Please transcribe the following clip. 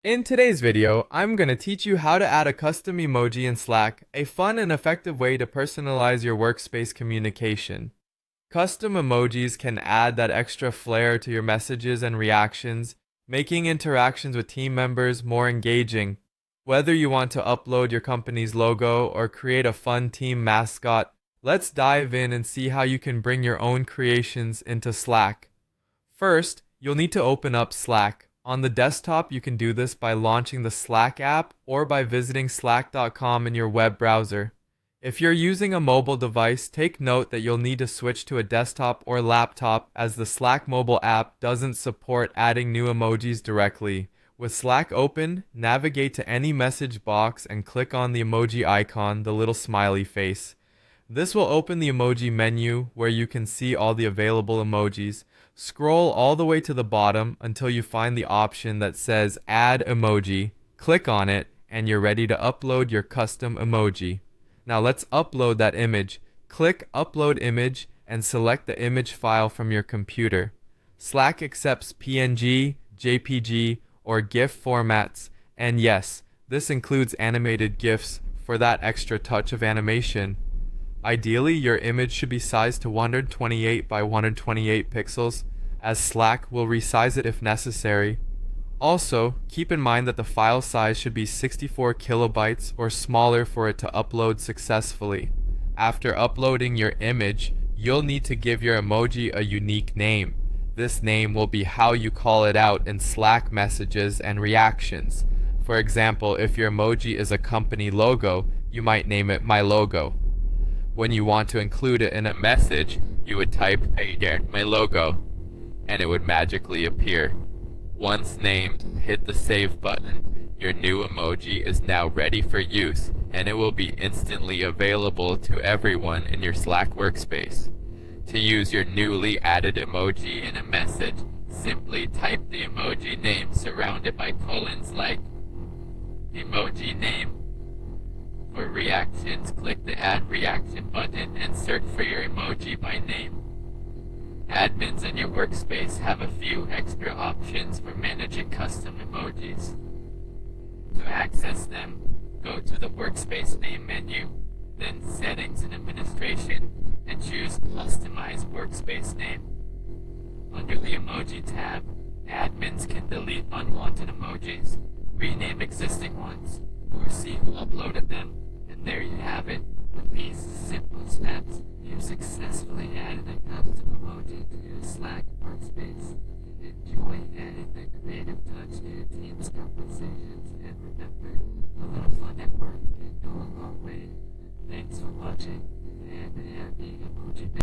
In today's video, I'm going to teach you how to add a custom emoji in Slack, a fun and effective way to personalize your workspace communication. Custom emojis can add that extra flair to your messages and reactions, making interactions with team members more engaging. Whether you want to upload your company's logo or create a fun team mascot, let's dive in and see how you can bring your own creations into Slack. First, you'll need to open up Slack. On the desktop, you can do this by launching the Slack app or by visiting slack.com in your web browser. If you're using a mobile device, take note that you'll need to switch to a desktop or laptop as the Slack mobile app doesn't support adding new emojis directly. With Slack open, navigate to any message box and click on the emoji icon, the little smiley face. This will open the emoji menu where you can see all the available emojis. Scroll all the way to the bottom until you find the option that says Add Emoji. Click on it and you're ready to upload your custom emoji. Now let's upload that image. Click Upload Image and select the image file from your computer. Slack accepts PNG, JPG, or GIF formats, and yes, this includes animated GIFs for that extra touch of animation. Ideally, your image should be sized to 128 by 128 pixels, as Slack will resize it if necessary. Also, keep in mind that the file size should be 64 kilobytes or smaller for it to upload successfully. After uploading your image, you'll need to give your emoji a unique name. This name will be how you call it out in Slack messages and reactions. For example, if your emoji is a company logo, you might name it My Logo. When you want to include it in a message, you would type, "Hey there, my logo," and it would magically appear. Once named, hit the save button. Your new emoji is now ready for use, and it will be instantly available to everyone in your Slack workspace. To use your newly added emoji in a message, simply type the emoji name surrounded by colons like emoji name. For reactions, click the Add Reaction button and search for your emoji by name. Admins in your workspace have a few extra options for managing custom emojis. To access them, go to the Workspace name menu, then Settings and Administration, and choose Customize Workspace Name. Under the Emoji tab, admins can delete unwanted emojis, rename existing ones, or see who uploaded them. And there you have it. With these simple steps, you've successfully added a custom emoji to your Slack workspace. Enjoy adding the creative touch to your team's conversations, and remember, a little fun at work can go a long way. Thanks for watching, and happy emoji day.